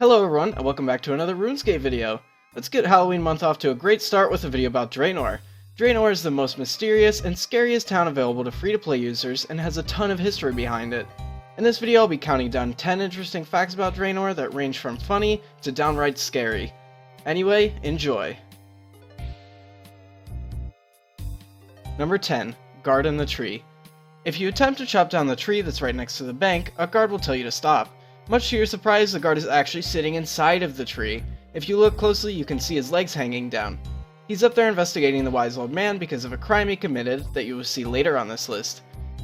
Hello everyone, and welcome back to another RuneScape video. Let's get Halloween month off to a great start with a video about Draynor. Draynor is the most mysterious and scariest town available to free-to-play users and has a ton of history behind it. In this video I'll be counting down 10 interesting facts about Draynor that range from funny to downright scary. Anyway, enjoy! Number 10. Guard in the tree. If you attempt to chop down the tree that's right next to the bank, a guard will tell you to stop. Much to your surprise, the guard is actually sitting inside of the tree. If you look closely, you can see his legs hanging down. He's up there investigating the wise old man because of a crime he committed that you will see later on this list.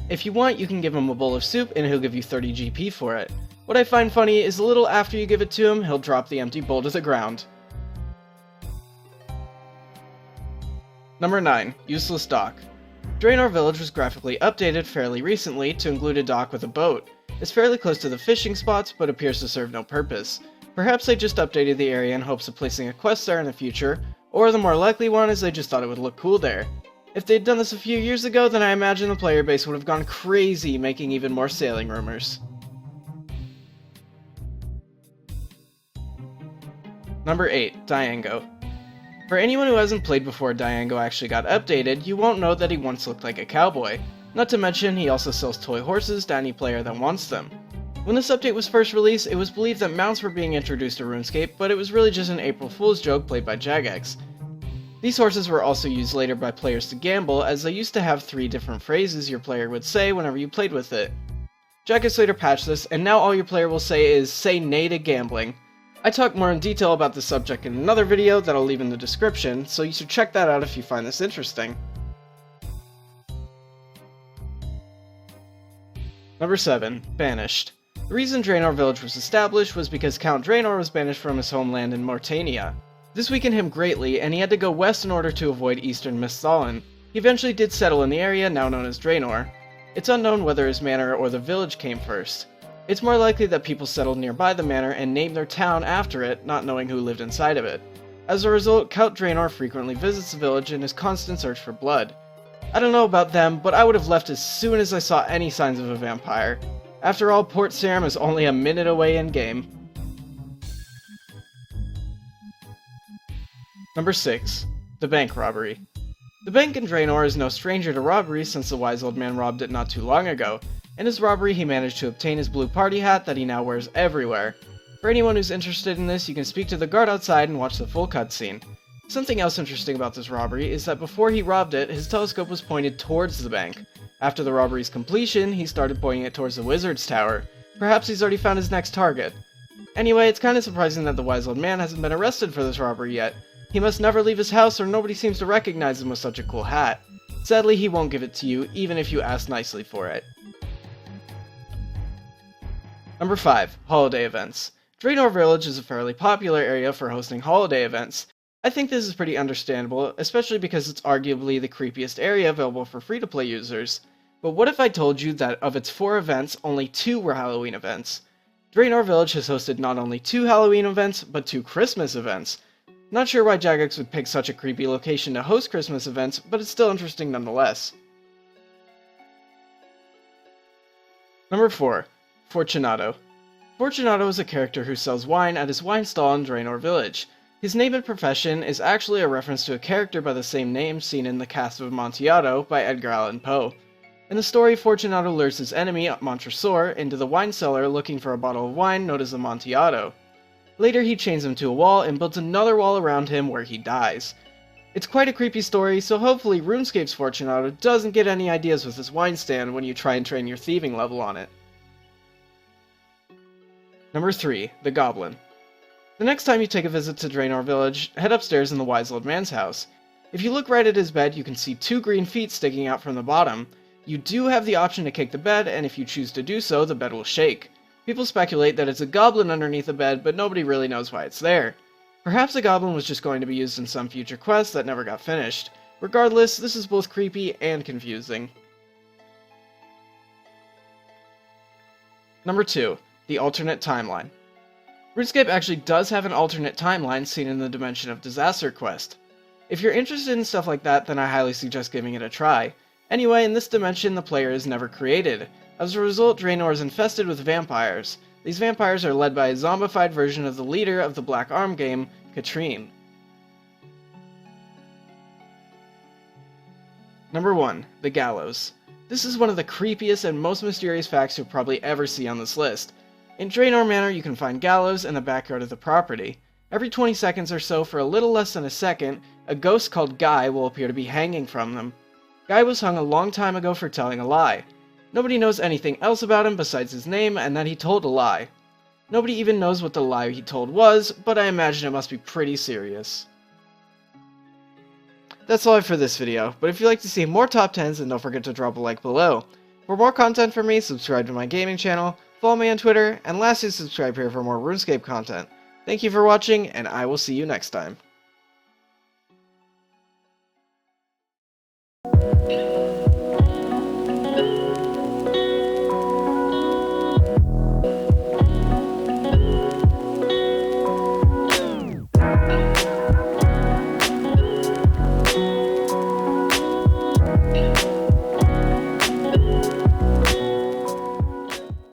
If you want, you can give him a bowl of soup and he'll give you 30 GP for it. What I find funny is a little after you give it to him, he'll drop the empty bowl to the ground. Number 9. Useless dock. Draynor Village was graphically updated fairly recently to include a dock with a boat. It's fairly close to the fishing spots, but appears to serve no purpose. Perhaps they just updated the area in hopes of placing a quest there in the future, or the more likely one is they just thought it would look cool there. If they'd done this a few years ago, then I imagine the player base would have gone crazy, making even more sailing rumors. Number 8. Diango. For anyone who hasn't played before Diango actually got updated, you won't know that he once looked like a cowboy. Not to mention, he also sells toy horses to any player that wants them. When this update was first released, it was believed that mounts were being introduced to RuneScape, but it was really just an April Fool's joke played by Jagex. These horses were also used later by players to gamble, as they used to have 3 different phrases your player would say whenever you played with it. Jagex later patched this, and now all your player will say is, "Say nay to gambling." I talk more in detail about this subject in another video that I'll leave in the description, so you should check that out if you find this interesting. Number 7. Banished. The reason Draynor Village was established was because Count Draynor was banished from his homeland in Mauritania. This weakened him greatly, and he had to go west in order to avoid eastern Misthalin. He eventually did settle in the area now known as Draynor. It's unknown whether his manor or the village came first. It's more likely that people settled nearby the manor and named their town after it, not knowing who lived inside of it. As a result, Count Draynor frequently visits the village in his constant search for blood. I don't know about them, but I would have left as soon as I saw any signs of a vampire. After all, Port Sarim is only a minute away in-game. Number 6. The Bank Robbery. The bank in Draynor is no stranger to robbery since the wise old man robbed it not too long ago. In his robbery, he managed to obtain his blue party hat that he now wears everywhere. For anyone who's interested in this, you can speak to the guard outside and watch the full cutscene. Something else interesting about this robbery is that before he robbed it, his telescope was pointed towards the bank. After the robbery's completion, he started pointing it towards the wizard's tower. Perhaps he's already found his next target. Anyway, it's kinda surprising that the wise old man hasn't been arrested for this robbery yet. He must never leave his house or nobody seems to recognize him with such a cool hat. Sadly, he won't give it to you, even if you ask nicely for it. Number 5. Holiday Events. Draynor Village is a fairly popular area for hosting holiday events. I think this is pretty understandable, especially because it's arguably the creepiest area available for free-to-play users. But what if I told you that of its 4 events, only 2 were Halloween events? Draynor Village has hosted not only 2 Halloween events, but 2 Christmas events. Not sure why Jagex would pick such a creepy location to host Christmas events, but it's still interesting nonetheless. Number 4. Fortunado. Fortunado is a character who sells wine at his wine stall in Draynor Village. His name and profession is actually a reference to a character by the same name seen in The Cask of Amontillado by Edgar Allan Poe. In the story, Fortunado lures his enemy, Montresor, into the wine cellar looking for a bottle of wine known as Amontillado. Later he chains him to a wall and builds another wall around him where he dies. It's quite a creepy story, so hopefully RuneScape's Fortunado doesn't get any ideas with this wine stand when you try and train your thieving level on it. Number 3. The Goblin. The next time you take a visit to Draynor Village, head upstairs in the wise old man's house. If you look right at his bed, you can see 2 green feet sticking out from the bottom. You do have the option to kick the bed, and if you choose to do so, the bed will shake. People speculate that it's a goblin underneath the bed, but nobody really knows why it's there. Perhaps the goblin was just going to be used in some future quest that never got finished. Regardless, this is both creepy and confusing. Number 2. The Alternate Timeline. RuneScape actually does have an alternate timeline seen in the Dimension of Disaster quest. If you're interested in stuff like that, then I highly suggest giving it a try. Anyway, in this dimension, the player is never created. As a result, Draynor is infested with vampires. These vampires are led by a zombified version of the leader of the Black Arm game, Katrine. Number 1. The Gallows. This is one of the creepiest and most mysterious facts you'll probably ever see on this list. In Draynor Manor you can find gallows in the backyard of the property. Every 20 seconds or so for a little less than a second, a ghost called Guy will appear to be hanging from them. Guy was hung a long time ago for telling a lie. Nobody knows anything else about him besides his name and that he told a lie. Nobody even knows what the lie he told was, but I imagine it must be pretty serious. That's all I have for this video, but if you'd like to see more top 10s, then don't forget to drop a like below. For more content from me, subscribe to my gaming channel, follow me on Twitter, and lastly subscribe here for more RuneScape content. Thank you for watching, and I will see you next time.